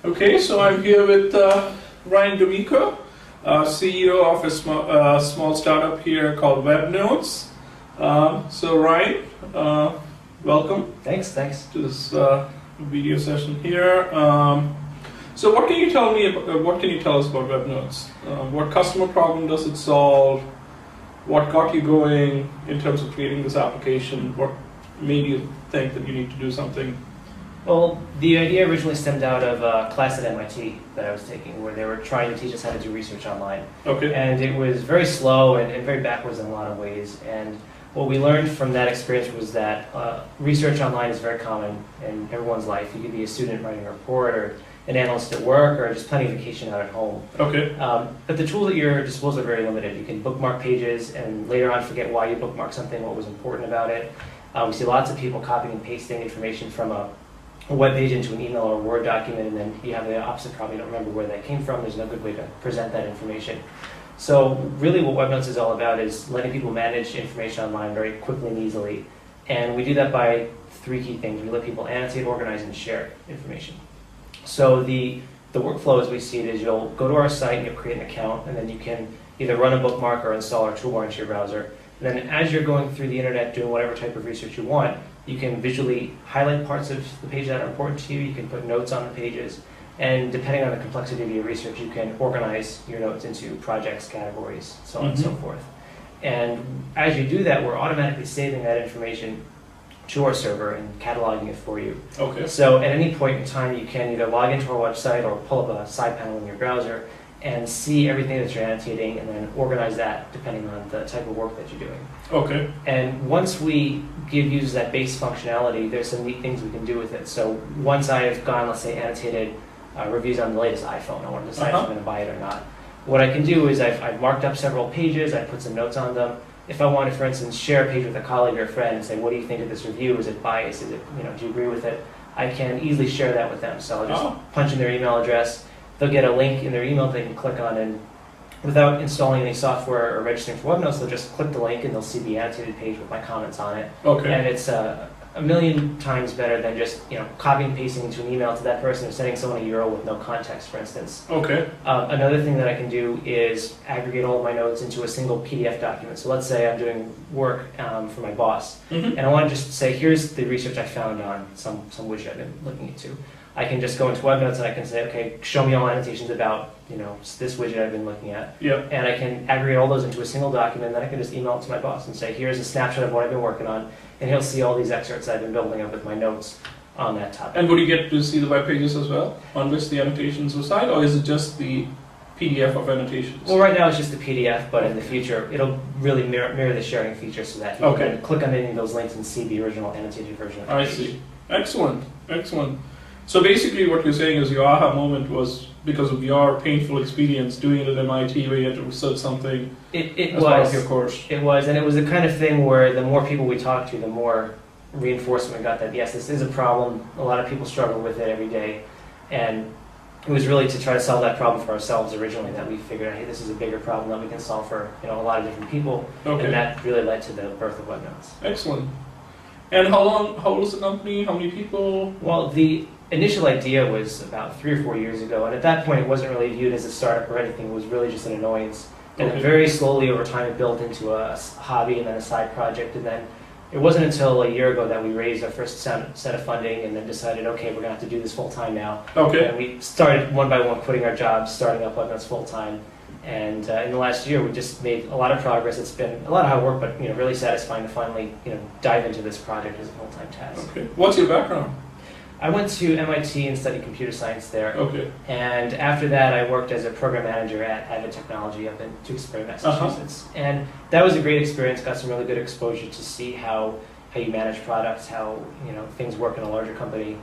Okay, so I'm here with Ryan Damico, CEO of a small startup here called WebNotes. So Ryan, welcome. Thanks. To this video session here. So what can you tell me? What can you tell us about WebNotes? What customer problem does it solve? What got you going in terms of creating this application? What made you think that you need to do something? Well, the idea originally stemmed out of a class at MIT that I was taking, where they were trying to teach us how to do research online. Okay. And it was very slow and very backwards in a lot of ways. And what we learned from that experience was that research online is very common in everyone's life. You could be a student writing a report, or an analyst at work, or just planning a vacation out at home. Okay. But the tools at your disposal are very limited. You can bookmark pages and later on forget why you bookmarked something, what was important about it. We see lots of people copying and pasting information from a web page into an email or a Word document, and then you have the opposite problem. You don't remember where that came from. There's no good way to present that information. So really what WebNotes is all about is letting people manage information online very quickly and easily. And we do that by three key things. We let people annotate, organize, and share information. So the workflow as we see it is you'll go to our site and you'll create an account, and then you can either run a bookmark or install our toolbar into your browser. And then as you're going through the internet doing whatever type of research you want, you can visually highlight parts of the page that are important to you. You can put notes on the pages. And depending on the complexity of your research, you can organize your notes into projects, categories, so on and so forth. And as you do that, we're automatically saving that information to our server and cataloging it for you. Okay. So at any point in time, you can either log into our website or pull up a side panel in your browser and see everything that you're annotating, and then organize that depending on the type of work that you're doing. Okay. And once we give users that base functionality, there's some neat things we can do with it. So once I've gone, let's say, annotated reviews on the latest iPhone, I want to decide if I'm going to buy it or not. What I can do is I've marked up several pages, I put some notes on them. If I want to, for instance, share a page with a colleague or a friend and say, what do you think of this review? Is it biased? Is it, do you agree with it? I can easily share that with them. So I'll just punch in their email address. They'll get a link in their email that they can click on, and without installing any software or registering for WebNotes, they'll just click the link and they'll see the annotated page with my comments on it. Okay. And it's a million times better than just copying and pasting into an email to that person or sending someone a URL with no context, for instance. Okay. Another thing that I can do is aggregate all of my notes into a single PDF document. So let's say I'm doing work for my boss, and I want to just say, here's the research I found on some widget I've been looking into. I can just go into WebNotes and I can say, okay, show me all annotations about this widget I've been looking at. Yep. And I can aggregate all those into a single document, and then I can just email it to my boss and say, here's a snapshot of what I've been working on, and he'll see all these excerpts I've been building up with my notes on that topic. And would you get to see the web pages as well, on which the annotations reside, or is it just the PDF of annotations? Well, right now it's just the PDF, but in the future it'll really mirror the sharing feature so that you can click on any of those links and see the original annotated version of the page. I see. Excellent. So basically what you're saying is your aha moment was because of your painful experience doing it at MIT where you had to research something as part of your course. It was, and it was the kind of thing where the more people we talked to, the more reinforcement we got that, yes, this is a problem. A lot of people struggle with it every day. And it was really to try to solve that problem for ourselves originally that we figured, hey, this is a bigger problem that we can solve for a lot of different people. Okay. And that really led to the birth of WebNotes. Excellent. And how old is the company? How many people? Well, the initial idea was about 3 or 4 years ago, and at that point it wasn't really viewed as a startup or anything. It was really just an annoyance. And then very slowly over time it built into a hobby and then a side project, and then it wasn't until a year ago that we raised our first set of funding and then decided, okay, we're going to have to do this full time now. Okay. And we started one by one quitting our jobs, starting up WebNotes full time. And in the last year, we just made a lot of progress. It's been a lot of hard work, but really satisfying to finally dive into this project as a full-time task. Okay. What's your background? I went to MIT and studied computer science there. Okay. And after that, I worked as a program manager at Avid Technology up in Tewksbury, Massachusetts. And that was a great experience. Got some really good exposure to see how you manage products, how things work in a larger company.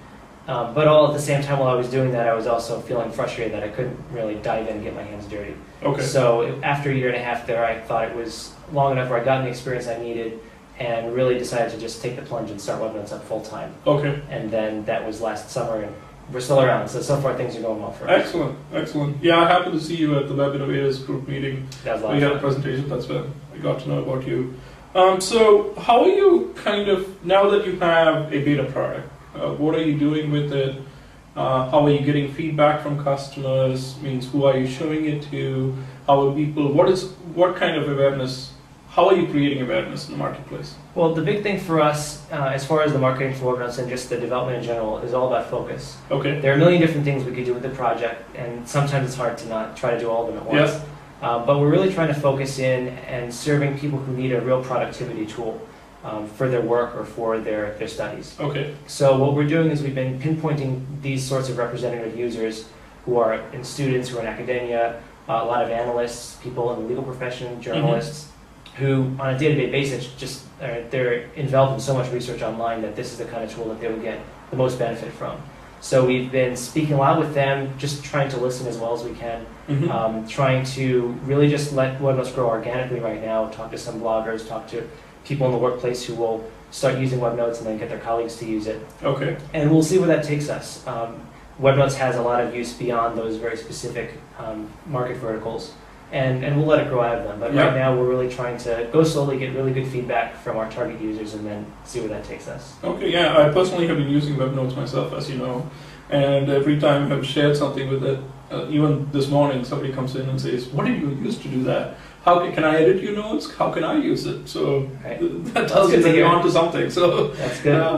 But all at the same time, while I was doing that, I was also feeling frustrated that I couldn't really dive in and get my hands dirty. Okay. So after a year and a half there, I thought it was long enough where I got the experience I needed, and really decided to just take the plunge and start WebNotes up full time. Okay. And then that was last summer, and we're still around. So far things are going well for us. Excellent. Yeah, I happened to see you at the Web Innovators group meeting. That was a lot We of had fun. a presentation. That's when I got to know about you. So how are you now that you have a beta product, what are you doing with it? How are you getting feedback from customers? Means who are you showing it to? How are people? What kind of awareness? How are you creating awareness in the marketplace? Well, the big thing for us, as far as the marketing for webnotes and just the development in general, is all about focus. Okay. There are a million different things we could do with the project, and sometimes it's hard to not try to do all of them at once. Yes. But we're really trying to focus in and serving people who need a real productivity tool for their work or for their studies. Okay. So what we're doing is we've been pinpointing these sorts of representative users who are in students, who are in academia, a lot of analysts, people in the legal profession, journalists, who on a day-to-day basis just they're involved in so much research online that this is the kind of tool that they would get the most benefit from. So we've been speaking a lot with them, just trying to listen as well as we can, trying to really just let webnotes grow organically right now, talk to some bloggers, talk to people in the workplace who will start using webnotes and then get their colleagues to use it. Okay. And we'll see where that takes us. Webnotes has a lot of use beyond those very specific market verticals, and we'll let it grow out of them. But right now we're really trying to go slowly, get really good feedback from our target users, and then see where that takes us. Okay, yeah, I personally have been using webnotes myself, as you know, and every time I've shared something with it, even this morning somebody comes in and says, what did you use to do that? How can I edit your notes? How can I use it? So that tells you that you're onto something. So that's good.